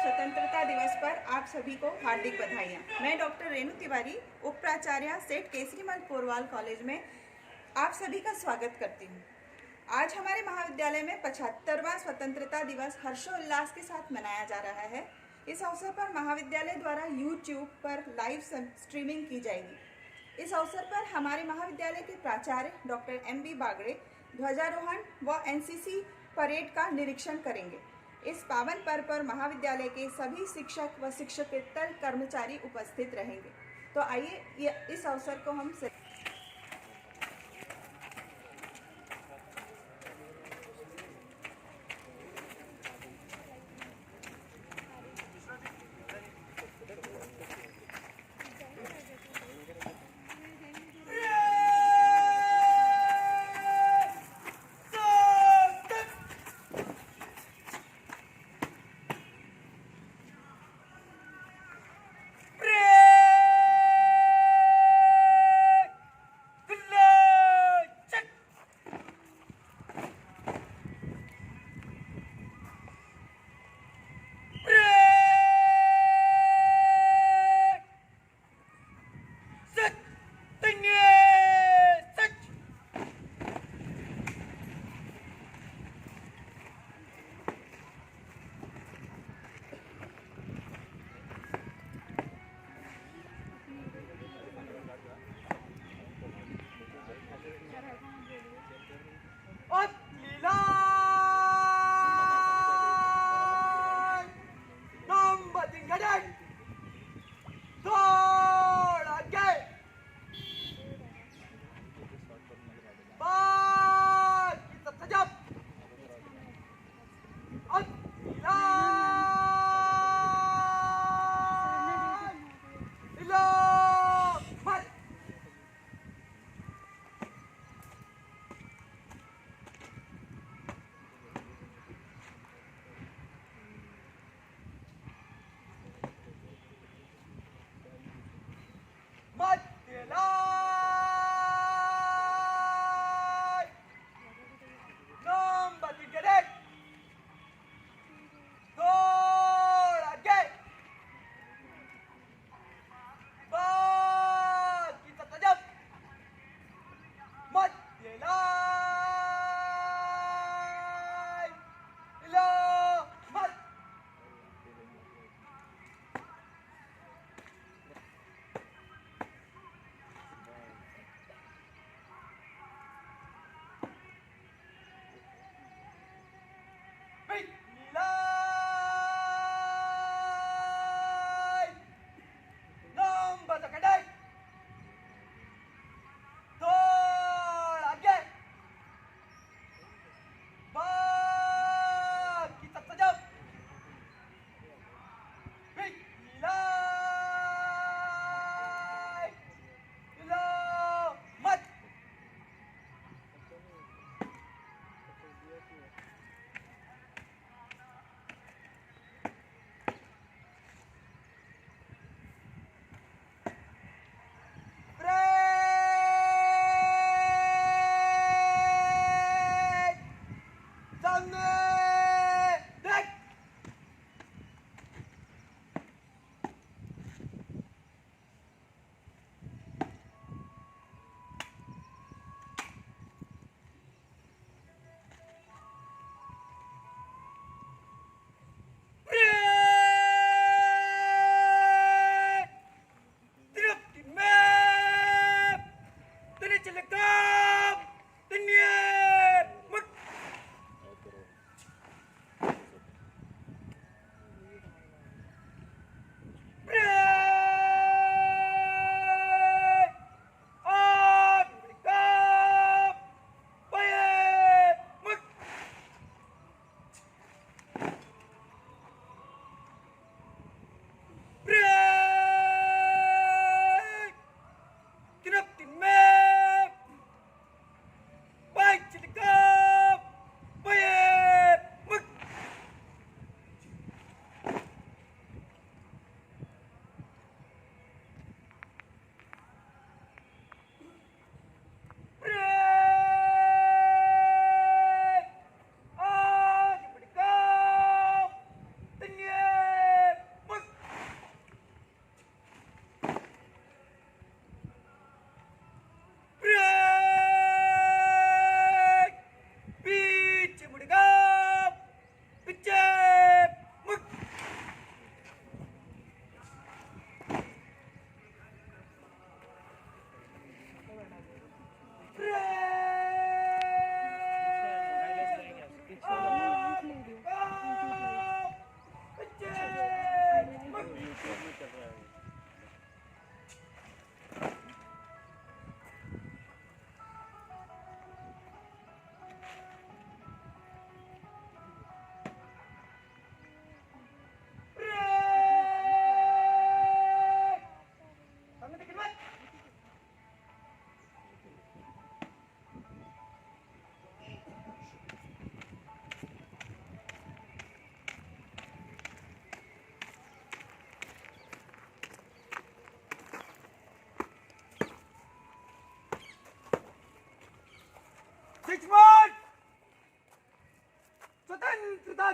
स्वतंत्रता दिवस पर आप सभी को हार्दिक बधाइयाँ। मैं डॉक्टर रेणु तिवारी, उप प्राचार्य सेठ केसरीमल पोरवाल कॉलेज में आप सभी का स्वागत करती हूँ। आज हमारे महाविद्यालय में 75वां स्वतंत्रता दिवस हर्षोल्लास के साथ मनाया जा रहा है। इस अवसर पर महाविद्यालय द्वारा YouTube पर लाइव स्ट्रीमिंग की जाएगी। इस अवसर पर हमारे महाविद्यालय के प्राचार्य डॉक्टर MB बागड़े ध्वजारोहण व NCC परेड का निरीक्षण करेंगे। इस पावन पर्व पर महाविद्यालय के सभी शिक्षक व शिक्षकेतर कर्मचारी उपस्थित रहेंगे। तो आइए इस अवसर को हम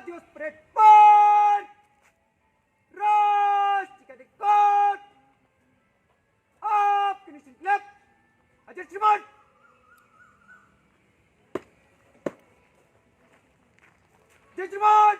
दिवस परेड पर राष्ट्र का अधिकार आपके निश्चित लेफ्ट अजय श्रीमान जय श्रीमान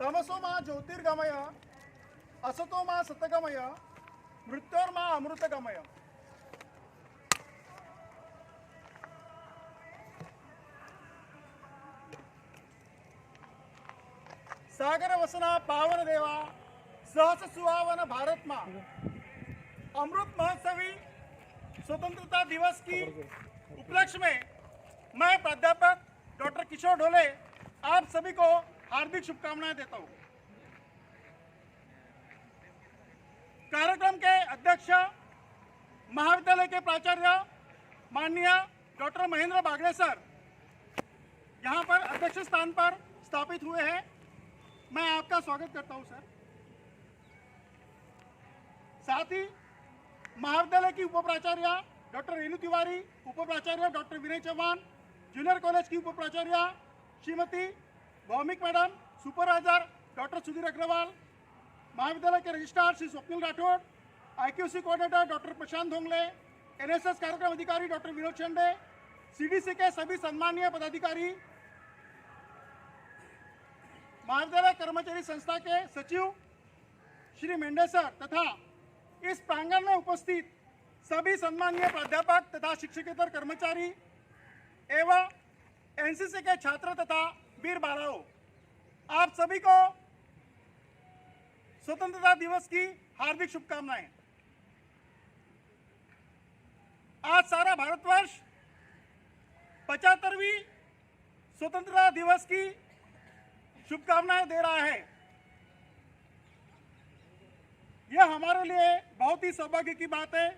तमसो मा ज्योतिर्गमय असतो मा सतगमय मृत्योर्मा अमृतगमय। सागर वसना पावन देवा सहस सुहावन भारत माँ अमृत महोत्सवी स्वतंत्रता दिवस की उपलक्ष्य में मैं प्राध्यापक डॉक्टर किशोर ढोले आप सभी को हार्दिक शुभकामनाएं देता हूं। कार्यक्रम के अध्यक्ष महाविद्यालय के प्राचार्य माननीय डॉक्टर महेंद्र बागड़े सर यहाँ पर अध्यक्ष स्थान पर स्थापित हुए हैं। मैं आपका स्वागत करता हूं सर। साथ ही महाविद्यालय की उप प्राचार्य डॉक्टर रेणु तिवारी, उप प्राचार्य doctor Vinay Chauhan, junior college की उप प्राचार्य Shrimati Bhowmik madam, supervisor doctor Sudhir Agarwal, महाविद्यालय के registrar Shri Swapnil Rathod, IQC coordinator doctor Prashant Dhongle, NSS कार्यक्रम अधिकारी डॉक्टर विनोद चंडे, CDC के सभी सम्मानीय पदाधिकारी, महाविद्यालय कर्मचारी संस्था के सचिव श्री मेंढे सर तथा इस प्रांगण में उपस्थित सभी सम्मानीय प्राध्यापक तथा शिक्षकेतर कर्मचारी एवं NCC के छात्र तथा वीर बालाओं, आप सभी को स्वतंत्रता दिवस की हार्दिक शुभकामनाएं। आज सारा भारतवर्ष 75वीं स्वतंत्रता दिवस की शुभकामनाएं दे रहा है। यह हमारे लिए बहुत ही सौभाग्य की बात है।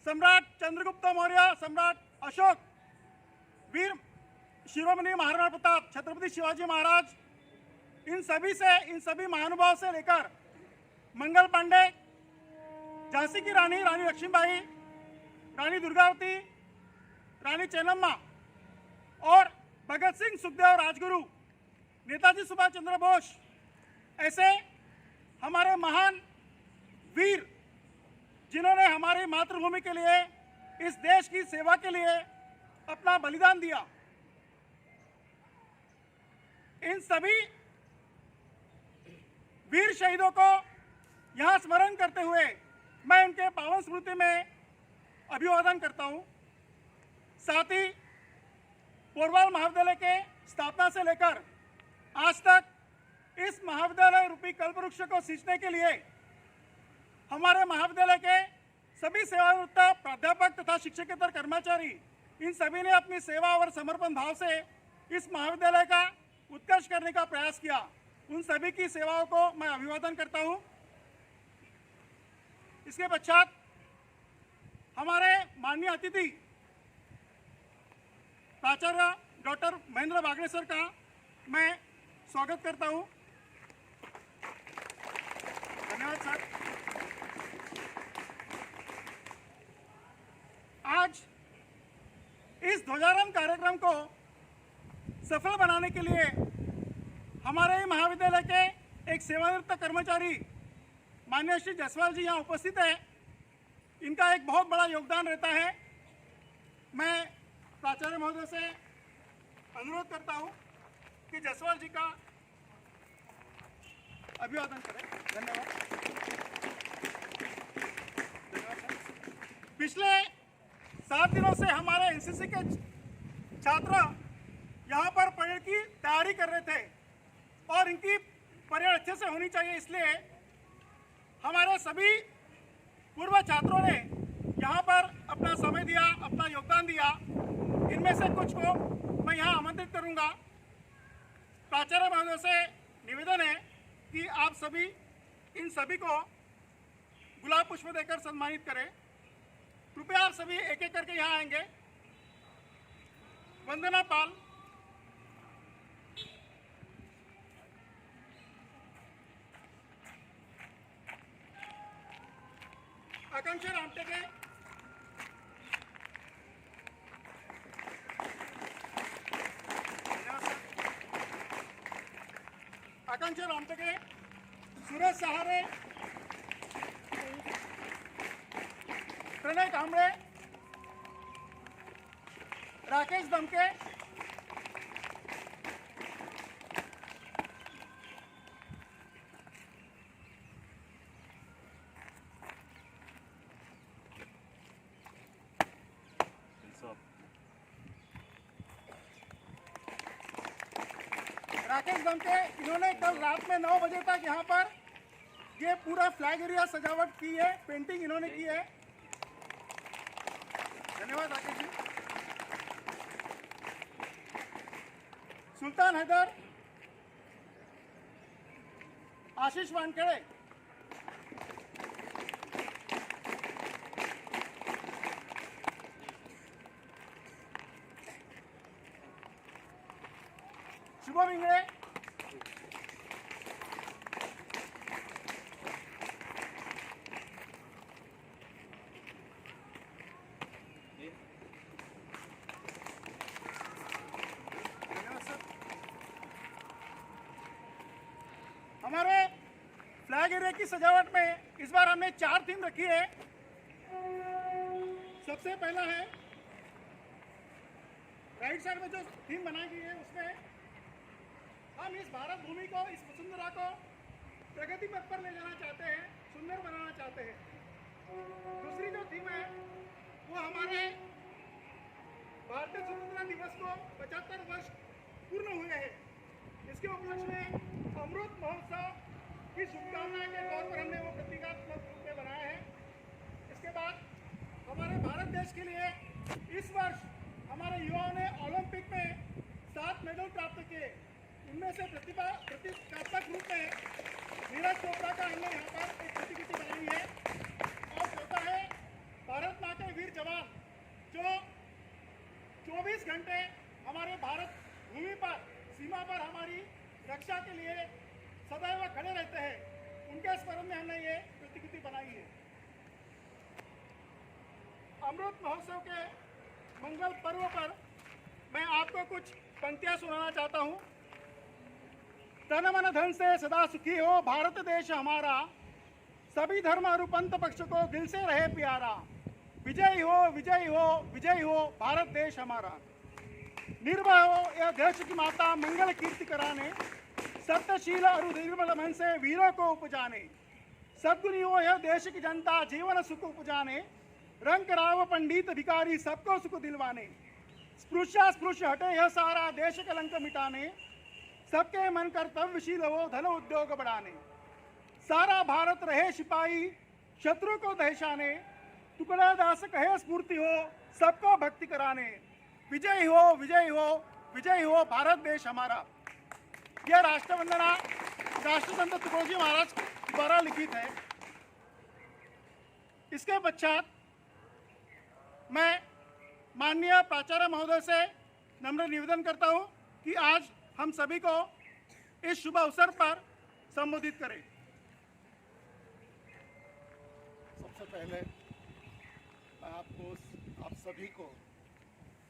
सम्राट चंद्रगुप्त मौर्य, सम्राट अशोक, वीर शिरोमणि महाराणा प्रताप, छत्रपति शिवाजी महाराज, इन सभी महानुभाव से लेकर मंगल पांडे, झांसी की रानी लक्ष्मीबाई, रानी दुर्गावती, रानी चेन्नम्मा और भगत सिंह, सुखदेव, राजगुरु, नेताजी सुभाष चंद्र बोस ऐसे हमारे महान वीर जिन्होंने हमारी मातृभूमि के लिए, इस देश की सेवा के लिए अपना बलिदान दिया, इन सभी वीर शहीदों को यहाँ स्मरण करते हुए मैं उनके पावन स्मृति में अभिवादन करता हूँ। साथ ही पोरवाल महाविद्यालय के स्थापना से लेकर आज तक इस महाविद्यालय रूपी कल्पवृक्ष को सींचने के लिए हमारे महाविद्यालय के सभी सेवानिवृत्त प्राध्यापक तथा शिक्षकेतर कर्मचारी, इन सभी ने अपनी सेवा और समर्पण भाव से इस महाविद्यालय का उत्कर्ष करने का प्रयास किया। उन सभी की सेवाओं को मैं अभिवादन करता हूं। इसके पश्चात हमारे माननीय अतिथि प्राचार्य डॉक्टर महेंद्र बागड़े सर का मैं स्वागत करता हूं। धन्यवाद सर। आज इस ध्वजारोहण कार्यक्रम को सफल बनाने के लिए हमारे महाविद्यालय के एक सेवानिवृत्त कर्मचारी माननीय श्री जायसवाल जी यहाँ उपस्थित है। इनका एक बहुत बड़ा योगदान रहता है। मैं प्राचार्य महोदय से अनुरोध करता हूँ कि जायसवाल जी का अभिवादन करें। धन्यवाद। पिछले 7 दिनों से हमारे NCC के छात्र यहाँ पर परेड की तैयारी कर रहे थे और इनकी परेड अच्छे से होनी चाहिए, इसलिए हमारे सभी पूर्व छात्रों ने यहाँ पर अपना समय दिया, अपना योगदान दिया। इनमें से कुछ को मैं यहाँ आमंत्रित करूँगा। प्राचार्य महोदय से निवेदन है कि आप सभी इन सभी को गुलाब पुष्प देकर सम्मानित करें। कृपया आप सभी एक एक करके यहाँ आएंगे। वंदना पाल, आकांक्षा रामटेके, सुरेश सहारे, प्रणय कांबळे, राकेश दमके, राकेश दमके, इन्होंने कल रात में 9 बजे तक यहाँ पर ये पूरा फ्लैग एरिया सजावट की है, पेंटिंग इन्होंने की है। धन्यवाद राकेश जी। सुल्तान हैदर, आशीष वानखेड़े, शुभम इंगड़े, हमारे फ्लैग एरिया की सजावट में इस बार हमने 4 थीम रखी है। सबसे पहला है राइट साइड में जो थीम बनाई गई है, उसमें हम इस भारत भूमि को, इस वसुंधरा को प्रगति पथ पर ले जाना चाहते हैं, सुंदर बनाना चाहते हैं। दूसरी जो थीम है वो हमारे भारतीय स्वतंत्रता दिवस को 75 वर्ष पूर्ण हुए हैं, इसके उपलक्ष्य में अमृत महोत्सव की शुभकामनाएं के तौर पर हमने वो प्रतीकात्मक रूप में बनाया है। इसके बाद हमारे भारत देश के लिए इस वर्ष हमारे युवाओं ने ओलंपिक में 7 मेडल प्राप्त किए। इनमें से प्रतीकात्मक रूप में नीरज चोपड़ा का हमने यहाँ पर एक प्रतिकृति बनाई है। और चौथा है भारत माँ के वीर जवान जो 24 घंटे हमारे भारत भूमि पर, सीमा पर हमारी रक्षा के लिए सदैव खड़े रहते हैं, उनके स्मरण में हमने ये प्रतिकृति बनाई है। अमृत महोत्सव के मंगल पर्व पर मैं आपको कुछ पंक्तियां सुनाना चाहता हूँ। तन मन धन से सदा सुखी हो भारत देश हमारा, सभी धर्म और पंथ पक्ष को दिल से रहे प्यारा। विजय हो विजय हो विजय हो भारत देश हमारा। निर्भय हो यह देश की माता मंगल कीर्ति कराने, सत्यशील और निर्मल मन से वीरों को उपजाने। सद्गुणी हो यह देश की जनता जीवन सुख उपजाने, रंग राव पंडित भिखारी सबको सुख दिलवाने। स्पृश्य हटे यह सारा देश कलंक मिटाने, सबके मन कर्तव्यशील हो धन उद्योग बढ़ाने। सारा भारत रहे सिपाही शत्रु को दहशाने, टुकड़ा दास कहे स्फूर्ति हो सबको भक्ति कराने। विजय हो विजय हो विजय हो भारत देश हमारा। यह राष्ट्रवंदना राष्ट्रसंत तुकोजी महाराज द्वारा लिखित है। इसके पश्चात मैं माननीय प्राचार्य महोदय से नम्र निवेदन करता हूं कि आज हम सभी को इस शुभ अवसर पर संबोधित करें। सबसे पहले मैं आप सभी को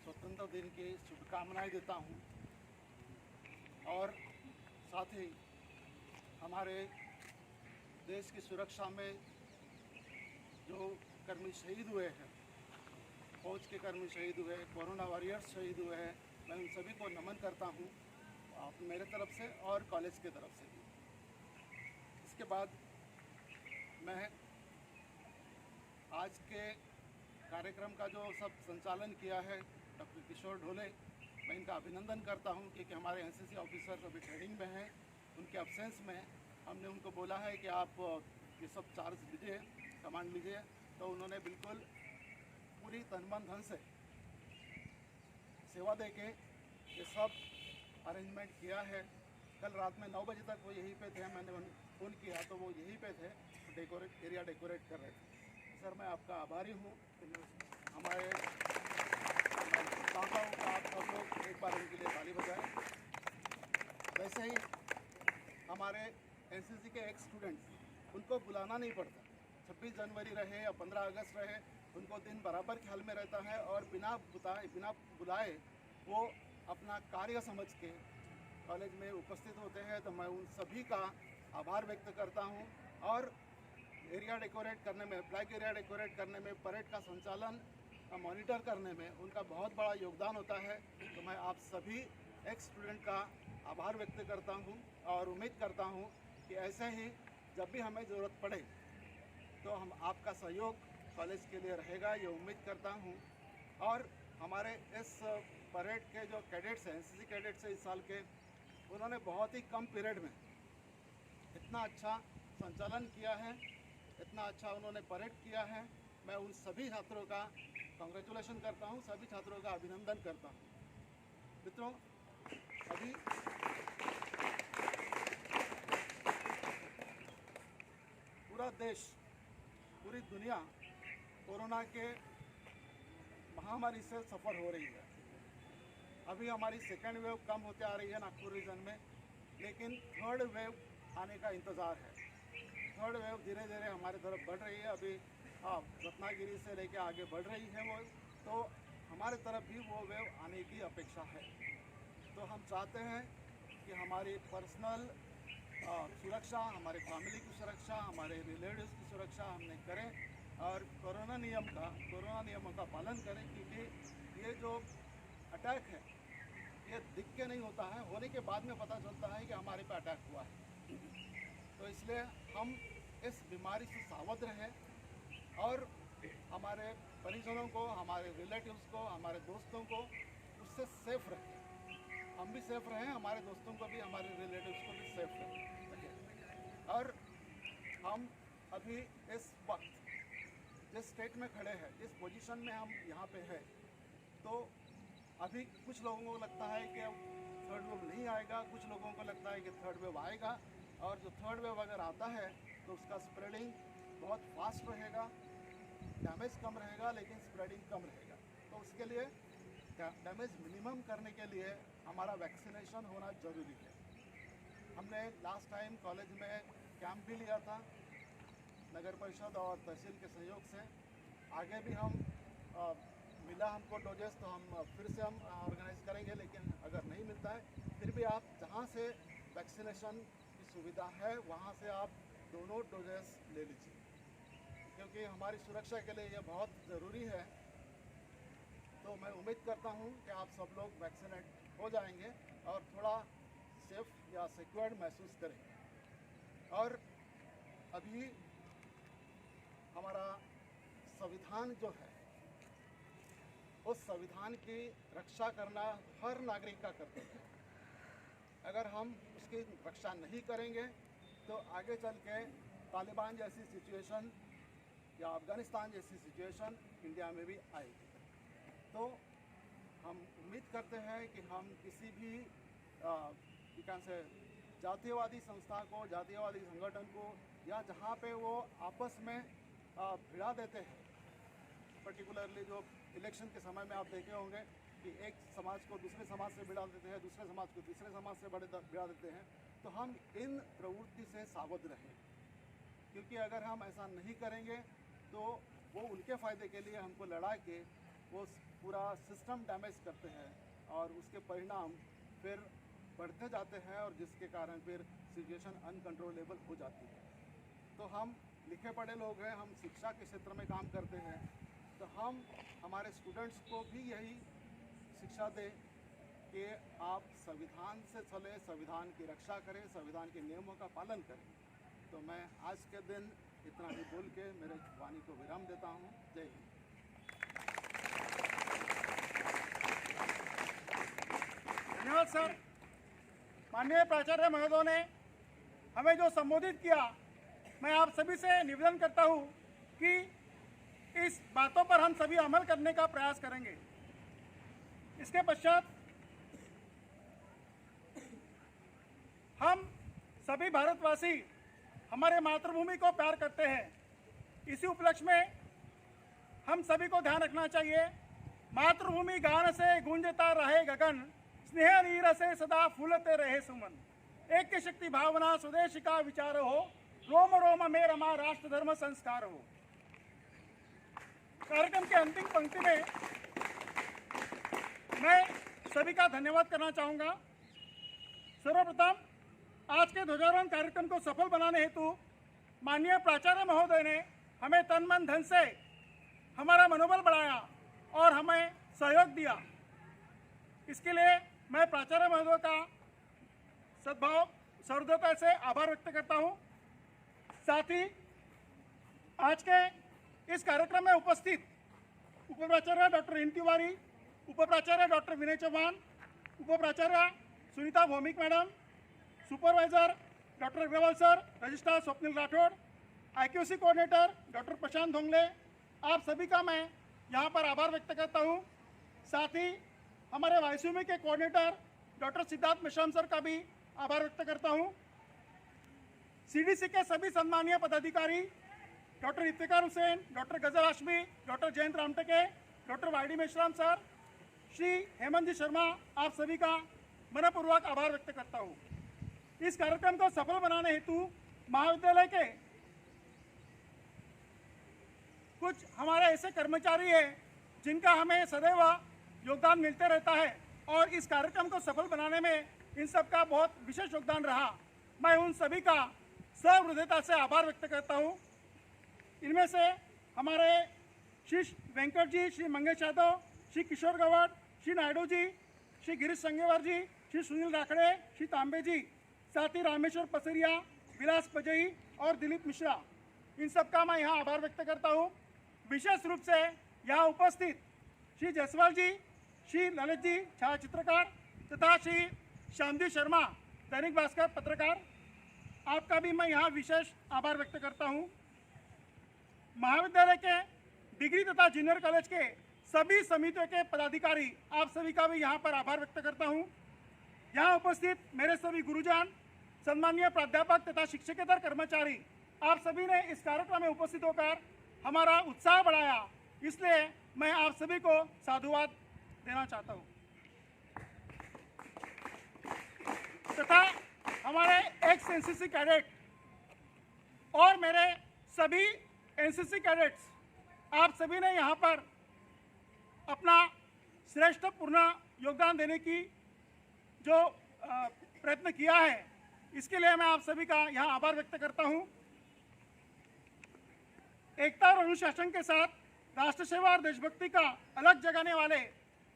स्वतंत्रता दिन की शुभकामनाएं देता हूं और साथ ही हमारे देश की सुरक्षा में जो कर्मी शहीद हुए हैं, फौज के कर्मी शहीद हुए, कोरोना वॉरियर्स शहीद हुए हैं, मैं उन सभी को नमन करता हूं, आप मेरे तरफ से और कॉलेज के तरफ से भी। इसके बाद मैं आज के कार्यक्रम का जो सब संचालन किया है डॉक्टर किशोर ढोले, मैं इनका अभिनंदन करता हूं क्योंकि हमारे एनसीसी ऑफिसर्स अभी ट्रेनिंग में हैं। उनके अब्सेंस में हमने उनको बोला है कि आप ये सब चार्ज लीजिए, कमांड लीजिए, तो उन्होंने बिल्कुल पूरी तन मन धन से सेवा दे के ये सब अरेंजमेंट किया है। कल रात में 9 बजे तक वो यहीं पे थे, मैंने फ़ोन किया तो वो यहीं पे थे, एरिया डेकोरेट कर रहे थे। सर मैं आपका आभारी हूँ। हमारे चाहता हूँ कि आप सब लोग एक बार उनके लिए ताली बजाएं। वैसे ही हमारे एनसीसी के एक्स स्टूडेंट्स, उनको बुलाना नहीं पड़ता। 26 जनवरी रहे या 15 अगस्त रहे, उनको दिन बराबर ख्याल में रहता है और बिना बुलाए वो अपना कार्य समझ के कॉलेज में उपस्थित होते हैं। तो मैं उन सभी का आभार व्यक्त करता हूं और एरिया डेकोरेट करने में, फ्लैग एरिया डेकोरेट करने में, परेड का संचालन का मॉनिटर करने में उनका बहुत बड़ा योगदान होता है। तो मैं आप सभी एक्स स्टूडेंट का आभार व्यक्त करता हूं और उम्मीद करता हूं कि ऐसे ही जब भी हमें ज़रूरत पड़े तो हम आपका सहयोग कॉलेज के लिए रहेगा, ये उम्मीद करता हूं। और हमारे इस परेड के जो कैडेट्स हैं, एनसीसी कैडेट्स हैं इस साल के, उन्होंने बहुत ही कम पीरियड में इतना अच्छा संचालन किया है, इतना अच्छा उन्होंने परेड किया है। मैं उन सभी छात्रों का कांग्रेचुलेशन करता हूं, सभी छात्रों का अभिनंदन करता हूं। मित्रों, अभी पूरा देश, पूरी दुनिया कोरोना के महामारी से सफ़र हो रही है। अभी हमारी सेकेंड वेव कम होते आ रही है नागपुर रीजन में, लेकिन थर्ड वेव आने का इंतज़ार है। थर्ड वेव धीरे धीरे हमारे तरफ बढ़ रही है। अभी रत्नागिरी से लेके आगे बढ़ रही है वो, तो हमारे तरफ भी वो वेव आने की अपेक्षा है। तो हम चाहते हैं कि हमारी पर्सनल सुरक्षा, हमारे फैमिली की सुरक्षा, हमारे रिलेटिव्स की सुरक्षा हमने करें और कोरोना नियमों का पालन करें, क्योंकि ये जो अटैक है ये दिख के नहीं होता है, होने के बाद में पता चलता है कि हमारे पे अटैक हुआ है। तो इसलिए हम इस बीमारी से सावध रहें और हमारे परिजनों को, हमारे रिलेटिव्स को, हमारे दोस्तों को उससे सेफ रखें। हम भी सेफ रहें, हमारे दोस्तों को भी, हमारे रिलेटिव्स को भी सेफ रखें। और हम अभी इस वक्त जिस स्टेट में खड़े हैं, जिस पोजीशन में हम यहाँ पे हैं, तो अभी कुछ लोगों को लगता है कि थर्ड वेव नहीं आएगा, कुछ लोगों को लगता है कि थर्ड वेव आएगा। और जो थर्ड वेव अगर आता है तो उसका स्प्रेडिंग बहुत फास्ट रहेगा, डैमेज कम रहेगा लेकिन स्प्रेडिंग कम रहेगा। तो उसके लिए डैमेज मिनिमम करने के लिए हमारा वैक्सीनेशन होना ज़रूरी है। हमने लास्ट टाइम कॉलेज में कैंप भी लिया था नगर परिषद और तहसील के सहयोग से। आगे भी हम मिला हमको डोजेस तो हम फिर से हम ऑर्गेनाइज करेंगे, लेकिन अगर नहीं मिलता है फिर भी आप जहाँ से वैक्सीनेशन की सुविधा है वहाँ से आप दोनों डोजेस ले लीजिए, क्योंकि हमारी सुरक्षा के लिए ये बहुत ज़रूरी है। तो मैं उम्मीद करता हूँ कि आप सब लोग वैक्सीनेट हो जाएंगे और थोड़ा सेफ या सिक्योर्ड महसूस करेंगे। और अभी हमारा संविधान जो है, उस संविधान की रक्षा करना हर नागरिक का कर्तव्य है। अगर हम उसकी रक्षा नहीं करेंगे तो आगे चल के तालिबान जैसी सिचुएशन या अफ़गानिस्तान जैसी सिचुएशन इंडिया में भी आएगी। तो हम उम्मीद करते हैं कि हम किसी भी से जातीयवादी संस्था को, जातीयवादी संगठन को, या जहाँ पे वो आपस में भिड़ा देते हैं, पर्टिकुलरली जो इलेक्शन के समय में आप देखे होंगे कि एक समाज को दूसरे समाज से भिड़ा देते हैं, दूसरे समाज को तीसरे समाज से भिड़ा देते हैं। तो हम इन प्रवृत्ति से सावध रहें, क्योंकि अगर हम ऐसा नहीं करेंगे तो वो उनके फ़ायदे के लिए हमको लड़ा के वो पूरा सिस्टम डैमेज करते हैं और उसके परिणाम फिर बढ़ते जाते हैं और जिसके कारण फिर सिचुएशन अनकंट्रोलेबल हो जाती है। तो हम लिखे पढ़े लोग हैं, हम शिक्षा के क्षेत्र में काम करते हैं, तो हम हमारे स्टूडेंट्स को भी यही शिक्षा दें कि आप संविधान से चले, संविधान की रक्षा करें, संविधान के नियमों का पालन करें। तो मैं आज के दिन इतना ही बोल के मेरे वाणी को विराम देता हूँ। जय हिंद। धन्यवाद सर। माननीय प्राचार्य महोदय ने हमें जो संबोधित किया, मैं आप सभी से निवेदन करता हूँ कि इस बातों पर हम सभी अमल करने का प्रयास करेंगे। इसके पश्चात हम सभी भारतवासी हमारे मातृभूमि को प्यार करते हैं। इसी उपलक्ष्य में हम सभी को ध्यान रखना चाहिए, मातृभूमि गान से गूंजता रहे गगन, स्नेह नीर से सदा फूलते रहे सुमन, ऐक्य शक्ति भावना स्वदेश का विचार हो, रोम रोम में रमा राष्ट्र धर्म संस्कार हो। कार्यक्रम के अंतिम पंक्ति में मैं सभी का धन्यवाद करना चाहूँगा। सर्वप्रथम आज के ध्वजारोहण कार्यक्रम को सफल बनाने हेतु माननीय प्राचार्य महोदय ने हमें तन मन धन से हमारा मनोबल बढ़ाया और हमें सहयोग दिया। इसके लिए मैं प्राचार्य महोदय का सद्भाव सहृदयता से आभार व्यक्त करता हूँ। साथ ही आज के इस कार्यक्रम में उपस्थित उप प्राचार्य डॉक्टर रेणु तिवारी, उप प्राचार्य डॉक्टर विनय चौहान, उप प्राचार्य Sunita Bhowmik madam, supervisor doctor Agarwal sir, registrar Swapnil Rathod, IQC coordinator doctor Prashant Dhongle, आप सभी का मैं यहाँ पर आभार व्यक्त करता हूँ। साथ ही हमारे वायुसेना के coordinator doctor Siddharth Mishram sir का भी आभार व्यक्त करता हूँ। CDC के सभी सम्मानीय पदाधिकारी doctor Iftikhar Hussain, doctor Ghazal Hashmi, doctor Jayant Ramteke, doctor YD Meshram sir, Shri Hemant ji Sharma, आप सभी का मनपूर्वक आभार व्यक्त करता हूँ। इस कार्यक्रम को सफल बनाने हेतु महाविद्यालय के कुछ हमारे ऐसे कर्मचारी हैं जिनका हमें सदैव योगदान मिलते रहता है और इस कार्यक्रम को सफल बनाने में इन सब का बहुत विशेष योगदान रहा। मैं उन सभी का सहृदयता से आभार व्यक्त करता हूँ। इनमें से हमारे श्री वेंकट जी, श्री मंगेश यादव, श्री किशोर गवड़, श्री नायडू जी, श्री गिरीश संगेवार जी, श्री सुनील राखड़े, श्री तांबे जी, साथ ही रामेश्वर पसरिया, विलास पजई और दिलीप मिश्रा, इन सब का मैं यहाँ आभार व्यक्त करता हूँ। विशेष रूप से यहाँ उपस्थित श्री जायसवाल जी, श्री ललित जी छायाचित्रकार तथा श्री श्यामजी शर्मा दैनिक भास्कर पत्रकार, आपका भी मैं यहाँ विशेष आभार व्यक्त करता हूँ। महाविद्यालय के डिग्री तथा जूनियर कॉलेज के सभी समितियों के पदाधिकारी, आप सभी का भी यहाँ पर आभार व्यक्त करता हूँ। यहाँ उपस्थित मेरे सभी गुरुजन, सम्मानीय प्राध्यापक तथा शिक्षकेतर कर्मचारी, आप सभी ने इस कार्यक्रम में उपस्थित होकर हमारा उत्साह बढ़ाया, इसलिए मैं आप सभी को साधुवाद देना चाहता हूँ। तथा हमारे एक्स NCC कैडेट और मेरे सभी NCC कैडेट्स, आप सभी ने यहाँ पर अपना श्रेष्ठपूर्ण योगदान देने की जो प्रयत्न किया है, इसके लिए मैं आप सभी का यहाँ आभार व्यक्त करता हूँ। एकता और अनुशासन के साथ राष्ट्र सेवा और देशभक्ति का अलग जगाने वाले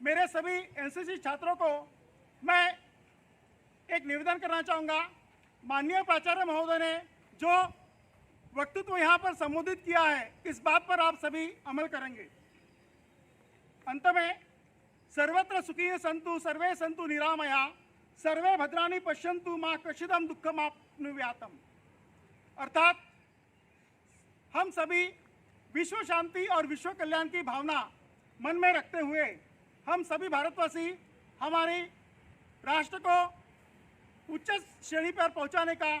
मेरे सभी NCC छात्रों को मैं एक निवेदन करना चाहूँगा। माननीय प्राचार्य महोदय ने जो वक्तव्य यहाँ पर संबोधित किया है, इस बात पर आप सभी अमल करेंगे। अंत में सर्वत्र सुखी संतु सर्वे संतु निरामया सर्वे भद्राणि पश्यन्तु मा कश्चिदं दुःखमाप्नुयातम्। अर्थात हम सभी विश्व शांति और विश्व कल्याण की भावना मन में रखते हुए हम सभी भारतवासी हमारे राष्ट्र को उच्च श्रेणी पर पहुंचाने का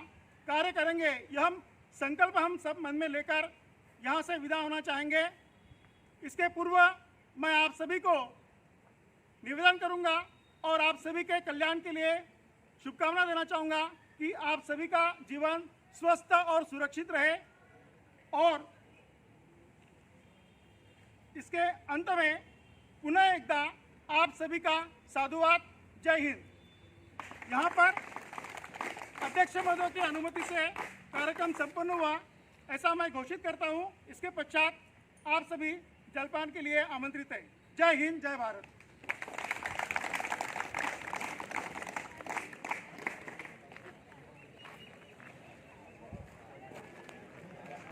कार्य करेंगे। यह संकल्प हम सब मन में लेकर यहाँ से विदा होना चाहेंगे। इसके पूर्व मैं आप सभी को निवेदन करूंगा और आप सभी के कल्याण के लिए शुभकामना देना चाहूँगा कि आप सभी का जीवन स्वस्थ और सुरक्षित रहे। और इसके अंत में पुनः एकदा आप सभी का साधुवाद। जय हिंद। यहाँ पर अध्यक्ष महोदय की अनुमति से कार्यक्रम संपन्न हुआ, ऐसा मैं घोषित करता हूँ। इसके पश्चात आप सभी जलपान के लिए आमंत्रित हैं। जय हिंद, जय भारत।